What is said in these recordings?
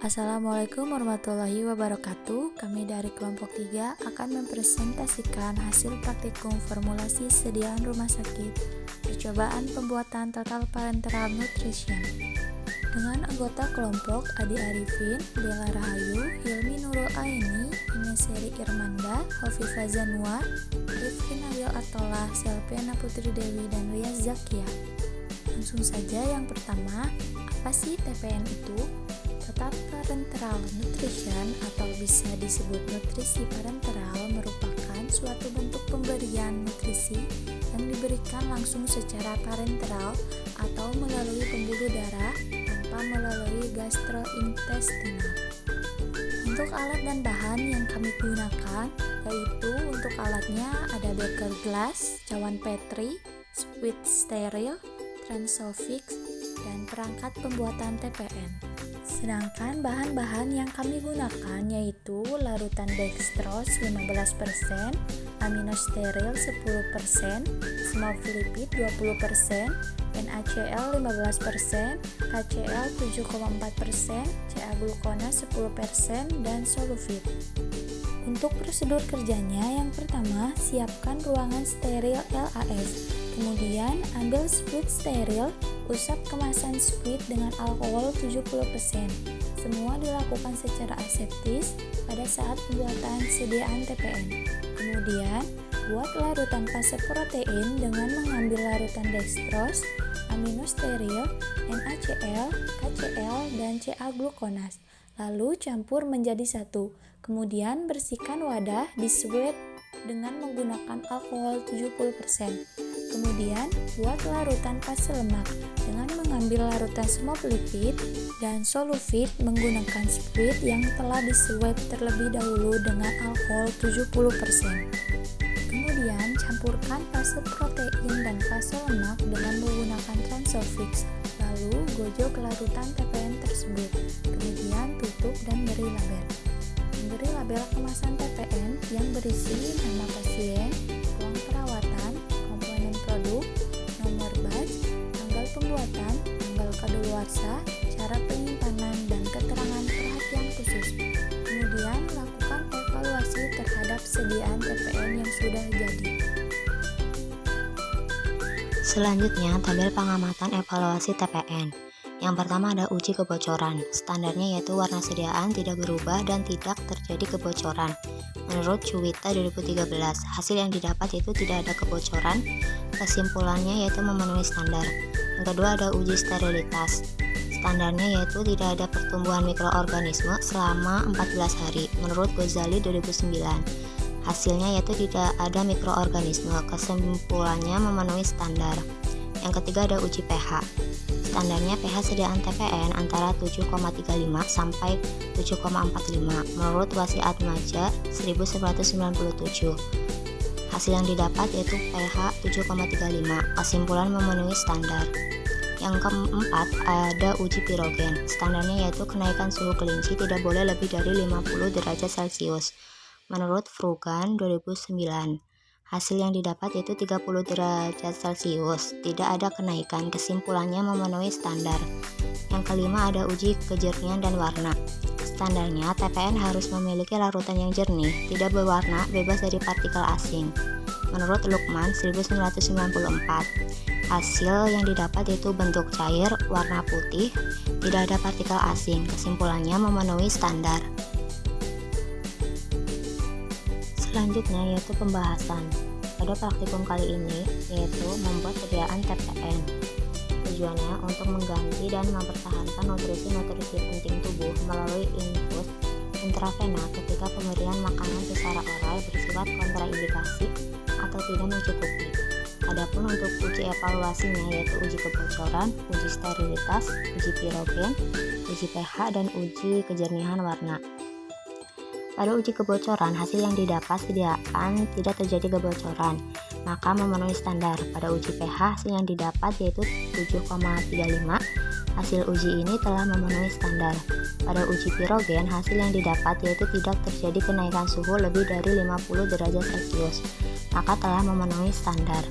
Assalamualaikum warahmatullahi wabarakatuh. Kami dari kelompok 3 akan mempresentasikan hasil praktikum formulasi sediaan rumah sakit percobaan pembuatan total parenteral nutrition dengan anggota kelompok Adi Arifin, Bella Rahayu, Hilmi Nurul Aini, Ineseri Irmanda, Hovifa Zanwar, Rifki Nabil Atolah, Selviana Putri Dewi, dan Riaz Zakia. Langsung saja yang pertama, apa sih TPN itu? Total parenteral nutrition atau bisa disebut nutrisi parenteral merupakan suatu bentuk pemberian nutrisi yang diberikan langsung secara parenteral atau melalui pembuluh darah tanpa melalui gastrointestinal. Untuk alat dan bahan yang kami gunakan yaitu untuk alatnya ada beker glass, cawan Petri, squid steril, Transofix, dan perangkat pembuatan TPN. Sedangkan bahan-bahan yang kami gunakan yaitu larutan dextrose 15%, aminosteril 10%, smooth lipid 20%, NaCl 15%, KCl 7,4%, Ca-glukona 10%, dan solufit. Untuk prosedur kerjanya, yang pertama, siapkan ruangan steril LAS. Kemudian, ambil squid steril, usap kemasan squid dengan alkohol 70%. Semua dilakukan secara aseptis pada saat pembuatan sediaan TPN. Kemudian, buat larutan fase protein dengan mengambil larutan dextrose, aminosteril, NaCl, KCl, dan Ca-glukonas. Lalu campur menjadi satu. Kemudian bersihkan wadah, disuet dengan menggunakan alkohol 70%. Kemudian buat larutan fase lemak dengan mengambil larutan smooth lipid dan solufit menggunakan squid yang telah disuet terlebih dahulu dengan alkohol 70%. Kemudian campurkan fase protein dan fase lemak dengan menggunakan Transofix. Lalu gojok larutan TPN tersebut. Kemudian tutup dan beri label. Beri label kemasan TPN yang berisi nama pasien, ruang perawatan, komponen produk, nomor batch, tanggal pembuatan, tanggal kadaluarsa, cara penyimpanan, dan keterangan perhatian khusus. Kemudian lakukan evaluasi terhadap sediaan TPN yang sudah jadi. Selanjutnya, tabel pengamatan evaluasi TPN. Yang pertama ada uji kebocoran. Standarnya yaitu warna sediaan tidak berubah dan tidak terjadi kebocoran. Menurut Cuwita 2013, hasil yang didapat itu tidak ada kebocoran. Kesimpulannya yaitu memenuhi standar. Yang kedua ada uji sterilitas. Standarnya yaitu tidak ada pertumbuhan mikroorganisme selama 14 hari. Menurut Ghazali 2009. Hasilnya yaitu tidak ada mikroorganisme. Kesimpulannya memenuhi standar. Yang ketiga ada uji pH. Standarnya pH sediaan TPN antara 7,35 sampai 7,45 menurut Wasi Atmaja 1997. Hasil yang didapat yaitu pH 7,35. Kesimpulan memenuhi standar. Yang keempat ada uji pirogen. Standarnya yaitu kenaikan suhu kelinci tidak boleh lebih dari 50 derajat Celcius. Menurut Frugan 2009. Hasil yang didapat yaitu 30 derajat Celcius, tidak ada kenaikan, kesimpulannya memenuhi standar. Yang kelima ada uji kejernihan dan warna. Standarnya TPN harus memiliki larutan yang jernih, tidak berwarna, bebas dari partikel asing. Menurut Lukman 1994, hasil yang didapat yaitu bentuk cair, warna putih, tidak ada partikel asing, kesimpulannya memenuhi standar. Selanjutnya yaitu pembahasan. Pada praktikum kali ini yaitu membuat sediaan TPN. Tujuannya untuk mengganti dan mempertahankan nutrisi-nutrisi penting tubuh melalui infus intravena ketika pemberian makanan secara oral bersifat kontraindikasi atau tidak mencukupi. Adapun untuk uji evaluasinya yaitu uji kebocoran, uji sterilitas, uji pirogen, uji pH, dan uji kejernihan warna. Pada uji kebocoran, hasil yang didapat sediaan tidak terjadi kebocoran, maka memenuhi standar. Pada uji pH, hasil yang didapat yaitu 7,35. Hasil uji ini telah memenuhi standar. Pada uji pirogen, hasil yang didapat yaitu tidak terjadi kenaikan suhu lebih dari 50 derajat Celcius, maka telah memenuhi standar.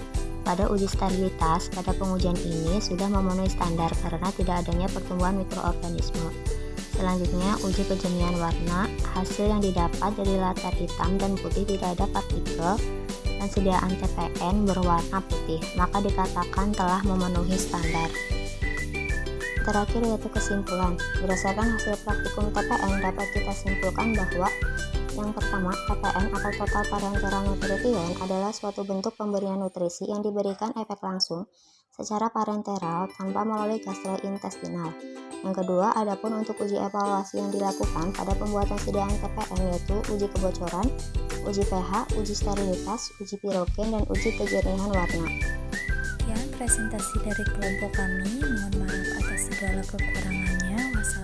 Pada uji sterilitas, pada pengujian ini sudah memenuhi standar karena tidak adanya pertumbuhan mikroorganisme. Selanjutnya, uji kejernihan warna. Hasil yang didapat dari latar hitam dan putih tidak ada partikel dan sediaan TPN berwarna putih, maka dikatakan telah memenuhi standar. Terakhir yaitu kesimpulan. Berdasarkan hasil praktikum TPN dapat kita simpulkan bahwa yang pertama, TPN atau Total Parenteral Nutrition adalah suatu bentuk pemberian nutrisi yang diberikan efek langsung secara parenteral tanpa melalui gastrointestinal. Yang kedua, adapun untuk uji evaluasi yang dilakukan pada pembuatan sediaan TPN yaitu uji kebocoran, uji pH, uji sterilitas, uji pirogen, dan uji kejernihan warna. Sekian presentasi dari kelompok kami. Mohon maaf atas segala kekurangannya. Wassalamualaikum.